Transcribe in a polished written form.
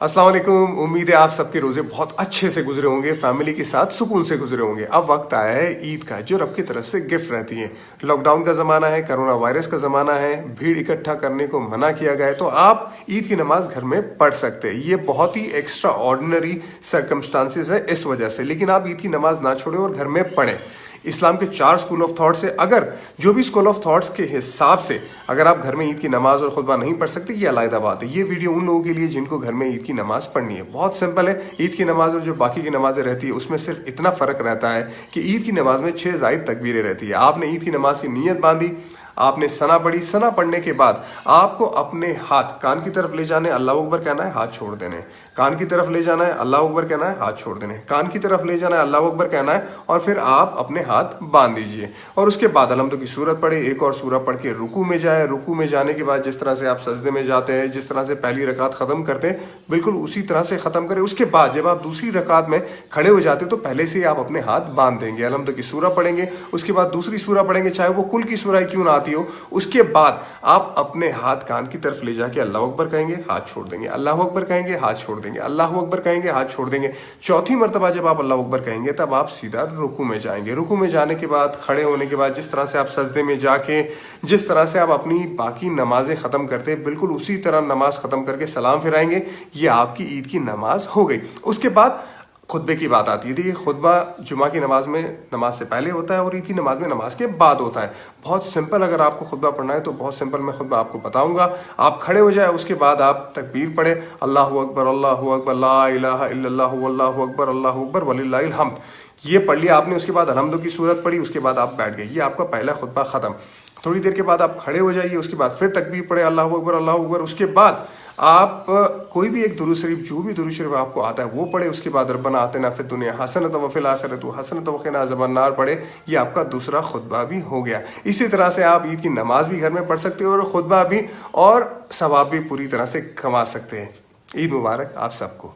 अस्सलाम वालेकुम। उम्मीद है आप सबके रोजे बहुत अच्छे से गुजरे होंगे, फैमिली के साथ सुकून से गुजरे होंगे। अब वक्त आया है ईद का, जो रब की तरफ से गिफ्ट रहती है। लॉकडाउन का ज़माना है, कोरोना वायरस का ज़माना है, भीड़ इकट्ठा करने को मना किया गया है, तो आप ईद की नमाज घर में पढ़ सकते हैं। ये बहुत ही एक्स्ट्रा ऑर्डिनरी सर्कमस्टांसिस है इस वजह से, लेकिन आप ईद की नमाज ना छोड़ें और घर में पढ़ें। इस्लाम के 4 स्कूल ऑफ थॉट से अगर जो भी स्कूल ऑफ थॉट्स के हिसाब से अगर आप घर में ईद की नमाज और खुतबा नहीं पढ़ सकते, ये अलग बात है। ये वीडियो उन लोगों के लिए जिनको घर में ईद की नमाज पढ़नी है। बहुत सिंपल है। ईद की नमाज और जो बाकी की नमाजें रहती है उसमें सिर्फ इतना फर्क रहता है कि ईद की नमाज में 6 जायद तकबीरें रहती है। आपने ईद की नमाज की नीयत बांधी, आपने सना पढ़ी, सना पढ़ने के बाद आपको अपने हाथ कान की तरफ ले जाने, अल्लाह अकबर कहना है, हाथ छोड़ देने। कान की तरफ ले जाना है, अल्लाह अकबर कहना है, हाथ छोड़ देने। कान की तरफ ले जाना है, अल्लाह अकबर कहना है, और फिर आप अपने हाथ बांध दीजिए। और उसके बाद अलहम्दुलिल्लाह की सूरत पढ़े, एक और सूरह पढ़ के रुकू में जाए। रुकू में जाने के बाद जिस तरह से आप सजदे में जाते हैं, जिस तरह से पहली रकात खत्म करते हैं, बिल्कुल उसी तरह से खत्म करें। उसके बाद जब आप दूसरी रकात में खड़े हो जाते तो पहले से ही आप अपने हाथ बांध देंगे। अलहम्दुलिल्लाह की सूरह पढ़ेंगे, उसके बाद दूसरी सूरह पढ़ेंगे, चाहे वो कुल की सूरह क्यों ना आती हो। उसके बाद आप अपने हाथ कान की तरफ ले जाके अल्लाह अकबर कहेंगे, हाथ छोड़ देंगे। अल्लाह अकबर कहेंगे, हाथ छोड़ देंगे। अल्लाह अकबर कहेंगे, हाथ छोड़ देंगे। चौथी मरतबा जब आप अल्लाह अकबर कहेंगे तब आप सीधा रुकू में जाएंगे। रुकू में जाने के बाद, खड़े होने के बाद, जिस तरह से आप सजदे में जाके जिस तरह से आप अपनी बाकी नमाजें खत्म करते हैं, बिल्कुल उसी तरह नमाज खत्म करके सलाम फिराएंगे। ये आपकी ईद की नमाज हो गई। उसके बाद खुतबे की बात आती है। देखिए, खुतबा जुमा की नमाज में नमाज से पहले होता है और ईद की नमाज में नमाज के बाद होता है। बहुत सिंपल, अगर आपको खुतबा पढ़ना है तो बहुत सिंपल मैं खुतबा आपको बताऊंगा। आप खड़े हो जाए, उसके बाद आप तकबीर पढ़े, अल्लाहु अकबर, ला इलाहा इल्लल्लाहु वल्लाहु अकबर वलिल्लाहिल हम्द। ये पढ़ लिया आपने, उसके बाद अलहम्दुलिल्लाह की सूरत पढ़ी, उसके बाद आप बैठ गए। ये आपका पहला खुतबा खत्म। थोड़ी देर के बाद आप खड़े हो जाइए, उसके बाद फिर तकबीर पढ़े, अल्लाहु अकबर। उसके बाद आप कोई भी एक दुरूद शरीफ, जो भी दुरूद शरीफ आपको आता है वो पढ़े। उसके बाद रब्बना आतिना फिद दुनिया हसनतन व फिल आखिरति हसनतन व क़िना अज़ाबन्नार पढ़े। ये आपका दूसरा खुतबा भी हो गया। इसी तरह से आप ईद की नमाज भी घर में पढ़ सकते हो और खुतबा भी, और सवाब भी पूरी तरह से कमा सकते हैं। ईद मुबारक आप सबको।